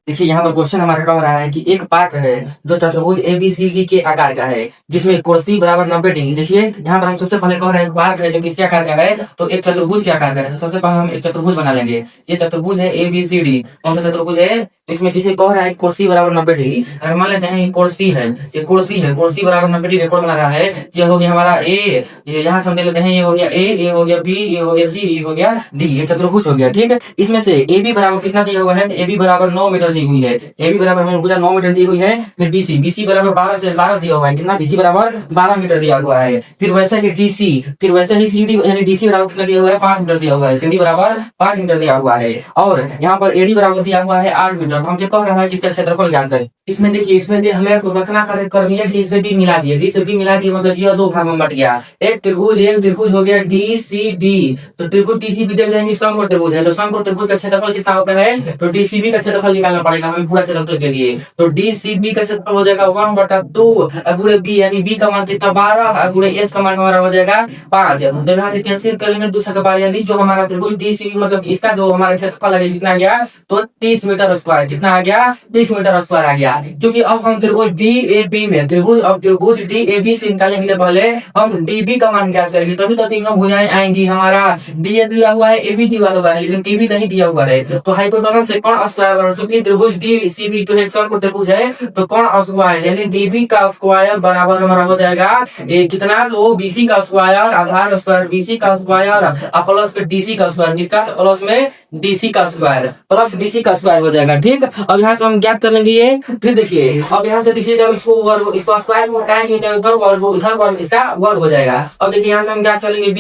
देखिए यहाँ पर क्वेश्चन हमारा कह रहा है कि एक पार्क है जो चतुर्भुज ABCD के आकार का है, जिसमें कुर्सी बराबर 90 डिग्री। देखिए यहाँ पर हम सबसे पहले कह रहे हैं पार्क है जो किसके आकार का है, तो एक चतुर्भुज के आकार का है। तो सबसे पहले हम एक चतुर्भुज बना लेंगे। ये चतुर्भुज है ABCD, कौन सा चतुर्भुज है? इसमें किसी कह रहा है कुर्सी बराबर 90 डिग्री। अगर मान लेते हैं ये कुर्सी है, ये कुर्सी है, कुर्सी बराबर 90 डिग्री कौन बना रहा है? ये हो गया हमारा ए, ये यहाँ समझ लेते हैं, ये हो गया ए, ये हो गया बी, ये हो गया सी, ये हो गया डी। ये चतुर्भुज हो गया। ठीक है, इसमें से AB बराबर कितना दिया हुआ है? तो AB बराबर 9 मीटर दी हुई है। AB बराबर हमें पूरा 9 मीटर दी हुई है। फिर BC बराबर 12 से 12 दिया हुआ है। कितना? BC बराबर 12 मीटर दिया हुआ है। फिर वैसे ही DC, फिर वैसे ही CD यानी DC बराबर कितना दिया हुआ है? 5 मीटर दिया हुआ है। CD बराबर 5 मीटर दिया हुआ है। और यहाँ पर AD बराबर दिया हुआ है 8 मीटर। तो हम कह रहा है किसका क्षेत्रफल ज्ञात करें। इसमें देखिए, इसमें हमें रचना करनी है, D से B मिला दिए, D से B मिला दिए, मतलब ये दो भाग में बट गया। एक त्रिभुज हो गया DCB। तो त्रिभुज DCB देख जाएंगे समकोण त्रिभुज है, तो समकोण त्रिभुज का क्षेत्रफल कितना होता है? तो DCB का क्षेत्रफल निकालना पड़ेगा हमें पूरा क्षेत्रफल के लिए। तो DCB का क्षेत्रफल हो जाएगा 1/2 गुणे B, यानी B का मान कितना? 12 गुणे S का मान हमारा हो जाएगा 5। तो यहाँ से कैंसिल कर लेंगे दूसरा का 12, यानी जो हमारा त्रिभुज DCB मतलब इसका जो हमारा क्षेत्रफल है कितना आ गया? तो 30 मीटर स्क्वायर। कितना आ गया? 30 मीटर स्क्वायर आ गया। क्योंकि अब हम त्रिभुज DAB में त्रिभुज DAB से निकालने के लिए पहले हम DB का मान ज्ञात करेंगे, तभी तो तीनों भुजाएं आएंगी। हमारा DA दिया हुआ है, AB दिया हुआ है, लेकिन DB नहीं दिया हुआ है। तो हाइपोटेनस से कोण स्क्वायर बराबर, क्योंकि त्रिभुज DCB जो है समकोण त्रिभुज है, तो कोण स्क्वायर यानी DB का स्क्वायर बराबर हमारा हो जाएगा कितना? तो BC का स्क्वायर आधार स्क्वायर BC का स्क्वायर प्लस DC का स्क्वायर, किसका? प्लस में DC का स्क्वायर प्लस DC का स्क्वायर हो जाएगा। ठीक, अब यहाँ से हम ज्ञात कर लेंगे ये। फिर देखिए, अब यहाँ से देखिए, जब इसको वर्ग, इसको स्क्वायर में हटाएंगे तो इधर वर्ग इसका वर्ग हो जाएगा। अब देखिए यहाँ से हम ज्ञात कर लेंगे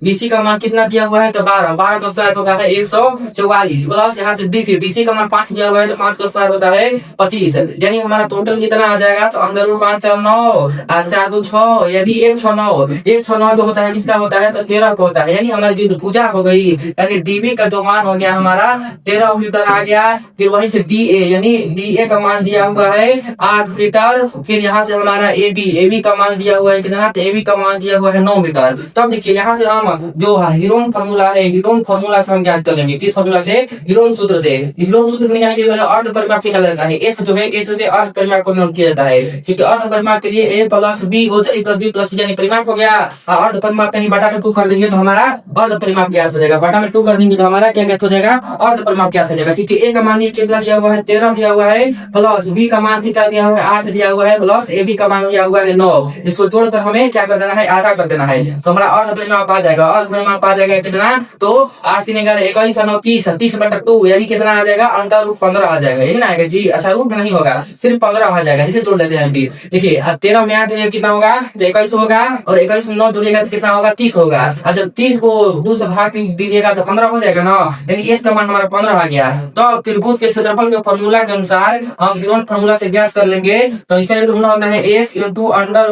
BC का मान कितना दिया हुआ है? तो 12 का स्क्वायर होता है 144 प्लस यहाँ से DC का मान 5 दिया हुआ है, तो 5 का स्क्वायर होता है 25। यानी हमारा टोटल कितना आ जाएगा? तो अंदर 5 4 9 4 2 6, यानी 169 जो होता है किसका होता है? तो 13 का होता है। यानी हमारी जो भुजा हो गई, यानी DB का जो मान हो गया हमारा 13 मीटर आ गया। फिर वहीं से DA, यानी DA का मान दिया हुआ है 8 मीटर। फिर यहाँ से हमारा AB का मान दिया हुआ है कितना? तो AB का मान दिया हुआ है 9 मीटर। तब देखिए यहाँ से हम जो हीरोन फार्मूला है, हीरोन फार्मूला से हम ज्ञात कर लेंगे। किस फार्मूला से? हीरोन सूत्र से। हीरोन सूत्र निकालने के लिए अर्ध परिमाप निकाला जाता है। S जो है, S से अर्ध परिमाप को नोट किया जाता है, क्योंकि अर्ध परिमाप के लिए A प्लस B हो जाए, प्लस B प्लस यानी परिमाप हो गया। अर्ध परिमाप कहीं बटा में 2 कर देंगे तो हमारा अर्ध परिमाप ज्ञात हो जाएगा। बटा में 2 कर देंगे तो हमारा क्या ज्ञात हो जाएगा? अर्ध परिमाप ज्ञात हो जाएगा। क्योंकि A का मान कितना दिया हुआ है? 13 दिया हुआ है, प्लस B का मान कितना दिया हुआ है? 8 दिया हुआ है, प्लस AB का मान दिया हुआ है 9। इसको जोड़कर हमें क्या कर देना है? आधा कर देना है, तो हमारा अर्ध परिमाप आ जाएगा। अर्ध परिमाप आ जाएगा कितना? तो 8 3 11 21 9 30, 30/2 यानी कितना आ जाएगा? √15 आ जाएगा। यही ना आएगा जी? अच्छा, रूट नहीं होगा, सिर्फ 15 आ जाएगा। इसे जोड़ लेते हैं। देखिए, अब 13 में 8 कितना होगा? तो 21 होगा, और 21 में 9 जोड़िएगा तो कितना होगा? 30 होगा। और जब 30 को 2 से भाग दीजिएगा तो 15 हो जाएगा ना, यानी S का मान हमारा 15 आ गया। तो त्रिभुज के क्षेत्रफल के फॉर्मूला के अनुसार हम हीरोन फार्मूला से ज्ञात कर लेंगे। तो इसका फॉर्मूला होता है S into under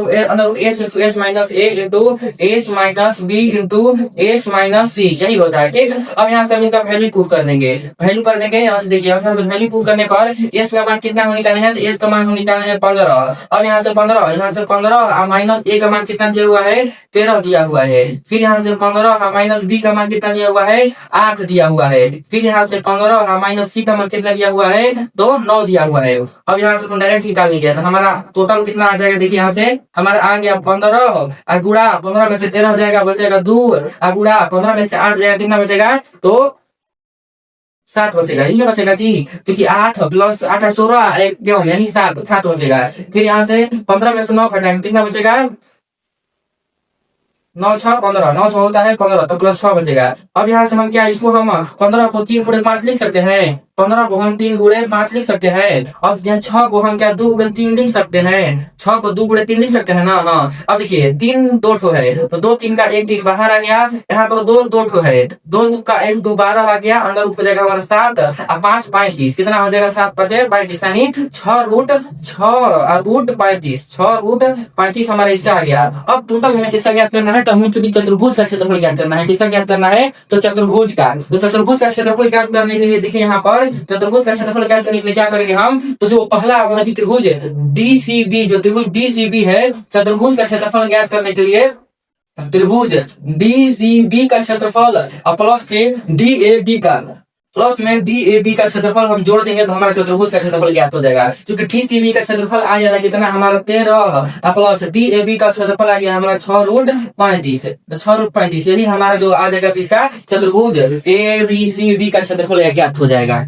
S minus A into S minus B into S minus C, यही होता है। ठीक, अब यहाँ से हम इसका वैल्यू पुट कर देंगे। यहाँ से देखिए, यहाँ से वैल्यू पुट करने पर S का मान कितना निकालना है? तो S का मान निकालना है 15। अब यहाँ से 15 माइनस A का मान कितना दिया हुआ है? 13 दिया हुआ है। फिर यहाँ से 15 माइनस B का मान कितना दिया हुआ है? 8 दिया हुआ है। फिर यहाँ से 15 माइनस C का मान कितना दिया हुआ है? तो 9 दिया हुआ है। अब यहाँ से डायरेक्ट निकाल लिया तो हमारा टोटल कितना आ जाएगा? देखिए यहाँ से हमारा आ गया 15 और गुणा 15 में से 13 हो जाएगा, बचेगा 2, और गुणा 15 में से 8 जाएगा, कितना बचेगा? तो 7 बचेगा। ये बचेगा जी, क्योंकि 8 प्लस 8 16 क्यों, यानी 7 बचेगा। फिर यहाँ से 15 में से 9 घटाएंगे, कितना बचेगा? 9 6 15, 9 6 होता है 15, तो प्लस 6 बचेगा। अब यहाँ से हम क्या, इसको हम 15 को 3 गुणे 5 लिख सकते हैं। 15 को हम 3 गुणे 5 लिख सकते हैं। अब 6 को हम क्या 2 गुणे 3 लिख सकते हैं। 6 को 2 गुणे 3 लिख सकते हैं ना। हाँ, अब देखिए 3 2 ठो है, तो 2 3 का 1 3 बाहर आ गया। यहाँ पर 2 ठो है, 2 का 1 2 12 आ गया, अंदर ऊपर जाएगा हमारा 7 और 5 35, कितना हो जाएगा? 7 5 35, यानी 6 रूट 35, 6 रूट 35 हमारा इसका आ गया। अब टोटल हमें किसका ज्ञात करना है? तो हमें चूंकि चतुर्भुज का क्षेत्रफल ज्ञात करना है। किसका ज्ञात करना है? तो चतुर्भुज का। तो चतुर्भुज का क्षेत्रफल ज्ञात करने के लिए देखिए यहाँ पर चतुर्भुज का क्षेत्रफल ज्ञात करने के लिए क्या करेंगे हम? तो जो पहला हमारा त्रिभुज है DCB, जो त्रिभुज DCB है, चतुर्भुज का क्षेत्रफल ज्ञात करने के लिए त्रिभुज DCB का क्षेत्रफल प्लस के DAB का प्लस में डी ए बी का क्षेत्रफल हम जोड़ देंगे तो हमारा चतुर्भुज का क्षेत्रफल ज्ञात हो जाएगा। क्योंकि डी सी बी का क्षेत्रफल आ जाएगा कितना हमारा 13 प्लस डी ए बी का क्षेत्रफल आ गया हमारा 6√35। तो 6√35 यही हमारा जो आ जाएगा इसका चतुर्भुज ए बी सी डी का क्षेत्रफल ज्ञात हो जाएगा।